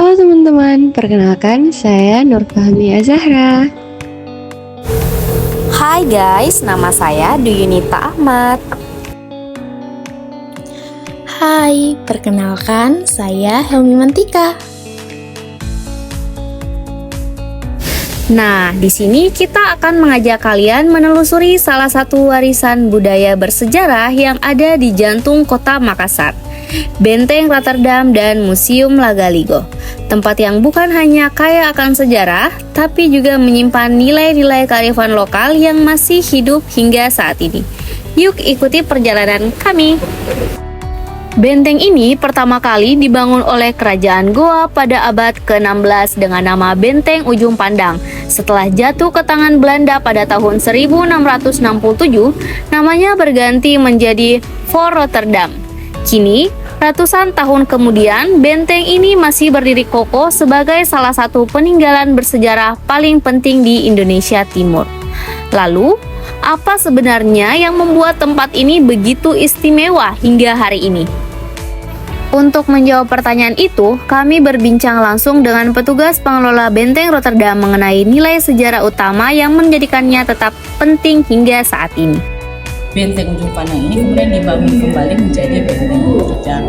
Halo teman-teman, perkenalkan saya Nur Fahmi Azahra. Hai guys, nama saya Duyunita Ahmad. Hai, perkenalkan saya Helmi Mantika. Nah, di sini kita akan mengajak kalian menelusuri salah satu warisan budaya bersejarah yang ada di jantung kota Makassar, Benteng Rotterdam dan Museum Lagaligo. Tempat yang bukan hanya kaya akan sejarah, tapi juga menyimpan nilai-nilai kearifan lokal yang masih hidup hingga saat ini. Yuk ikuti perjalanan kami. Benteng ini pertama kali dibangun oleh Kerajaan Goa pada abad ke-16 dengan nama Benteng Ujung Pandang. Setelah jatuh ke tangan Belanda pada tahun 1667, namanya berganti menjadi Fort Rotterdam. Kini, ratusan tahun kemudian, benteng ini masih berdiri kokoh sebagai salah satu peninggalan bersejarah paling penting di Indonesia Timur. Lalu, apa sebenarnya yang membuat tempat ini begitu istimewa hingga hari ini? Untuk menjawab pertanyaan itu, kami berbincang langsung dengan petugas pengelola Benteng Rotterdam mengenai nilai sejarah utama yang menjadikannya tetap penting hingga saat ini. Benteng Ujung Pandang ini kemudian dibangun kembali menjadi Benteng Rotterdam.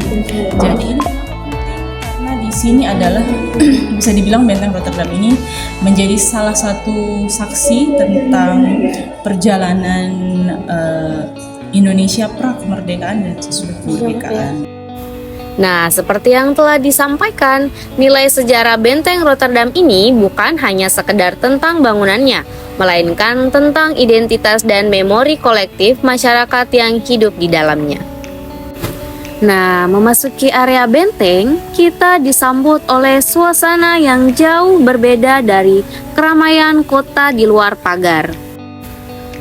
Jadi ini penting karena di sini adalah bisa dibilang Benteng Rotterdam ini menjadi salah satu saksi tentang perjalanan Indonesia pra kemerdekaan dan sesudah kemerdekaan. Nah, seperti yang telah disampaikan, nilai sejarah Benteng Rotterdam ini bukan hanya sekedar tentang bangunannya, melainkan tentang identitas dan memori kolektif masyarakat yang hidup di dalamnya. Nah, memasuki area benteng, kita disambut oleh suasana yang jauh berbeda dari keramaian kota di luar pagar.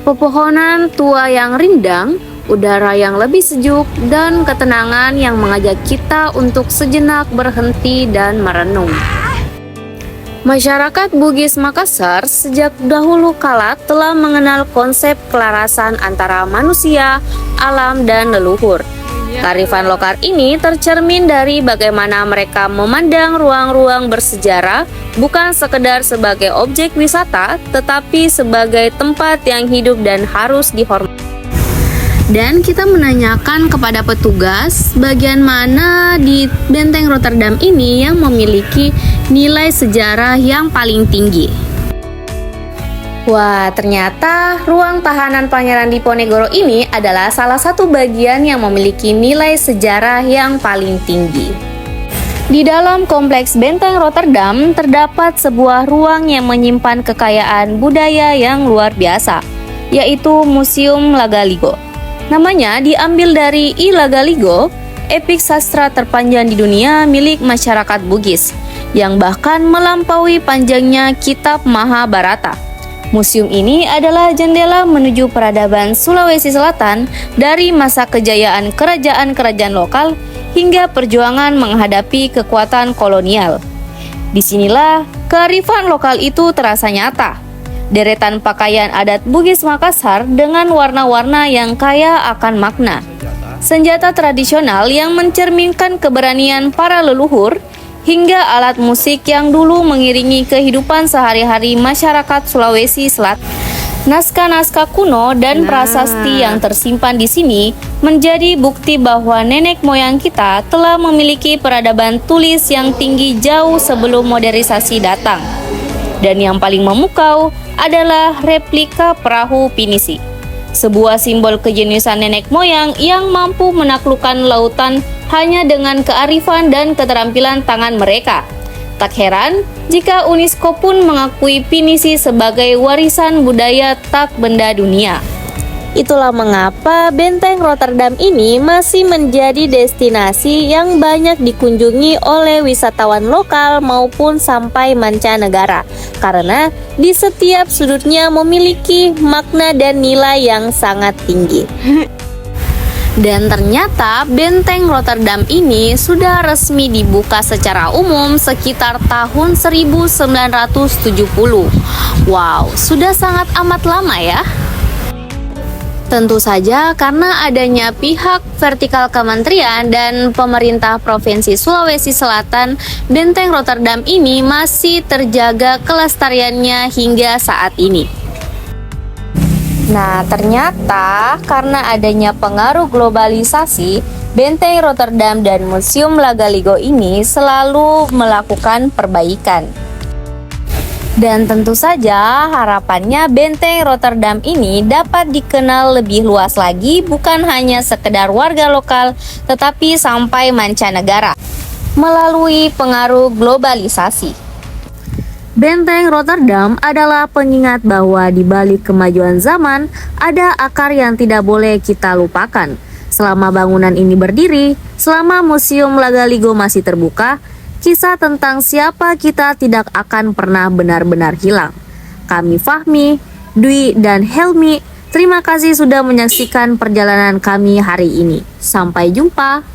Pepohonan tua yang rindang, udara yang lebih sejuk, dan ketenangan yang mengajak kita untuk sejenak berhenti dan merenung. Masyarakat Bugis Makassar sejak dahulu kala telah mengenal konsep kelarasan antara manusia, alam, dan leluhur. Kearifan lokal ini tercermin dari bagaimana mereka memandang ruang-ruang bersejarah bukan sekedar sebagai objek wisata, tetapi sebagai tempat yang hidup dan harus dihormati. Dan kita menanyakan kepada petugas bagian mana di Benteng Rotterdam ini yang memiliki nilai sejarah yang paling tinggi. Wah, ternyata ruang tahanan Pangeran Diponegoro ini adalah salah satu bagian yang memiliki nilai sejarah yang paling tinggi. Di dalam kompleks Benteng Rotterdam terdapat sebuah ruang yang menyimpan kekayaan budaya yang luar biasa, yaitu Museum Lagaligo. Namanya diambil dari I Lagaligo, epik sastra terpanjang di dunia milik masyarakat Bugis, yang bahkan melampaui panjangnya kitab Mahabharata. Museum ini adalah jendela menuju peradaban Sulawesi Selatan dari masa kejayaan kerajaan-kerajaan lokal hingga perjuangan menghadapi kekuatan kolonial. Disinilah kearifan lokal itu terasa nyata. Deretan pakaian adat Bugis Makassar dengan warna-warna yang kaya akan makna. Senjata tradisional yang mencerminkan keberanian para leluhur, hingga alat musik yang dulu mengiringi kehidupan sehari-hari masyarakat Sulawesi Selatan. Naskah-naskah kuno dan prasasti yang tersimpan di sini menjadi bukti bahwa nenek moyang kita telah memiliki peradaban tulis yang tinggi jauh sebelum modernisasi datang. Dan yang paling memukau adalah replika perahu pinisi, sebuah simbol kejeniusan nenek moyang yang mampu menaklukkan lautan hanya dengan kearifan dan keterampilan tangan mereka. Tak heran jika UNESCO pun mengakui pinisi sebagai warisan budaya tak benda dunia. Itulah mengapa Benteng Rotterdam ini masih menjadi destinasi yang banyak dikunjungi oleh wisatawan lokal maupun sampai mancanegara, karena di setiap sudutnya memiliki makna dan nilai yang sangat tinggi. Dan ternyata Benteng Rotterdam ini sudah resmi dibuka secara umum sekitar tahun 1970. Wow, sudah sangat amat lama ya. Tentu saja karena adanya pihak vertikal kementerian dan pemerintah Provinsi Sulawesi Selatan, Benteng Rotterdam ini masih terjaga kelestariannya hingga saat ini. Nah, ternyata karena adanya pengaruh globalisasi, Benteng Rotterdam dan Museum Lagaligo ini selalu melakukan perbaikan. Dan tentu saja harapannya Benteng Rotterdam ini dapat dikenal lebih luas lagi, bukan hanya sekedar warga lokal tetapi sampai mancanegara melalui pengaruh globalisasi. Benteng Rotterdam adalah pengingat bahwa di balik kemajuan zaman ada akar yang tidak boleh kita lupakan. Selama bangunan ini berdiri, selama Museum Lagaligo masih terbuka, kisah tentang siapa kita tidak akan pernah benar-benar hilang. Kami Fahmi, Dwi, dan Helmi, terima kasih sudah menyaksikan perjalanan kami hari ini. Sampai jumpa.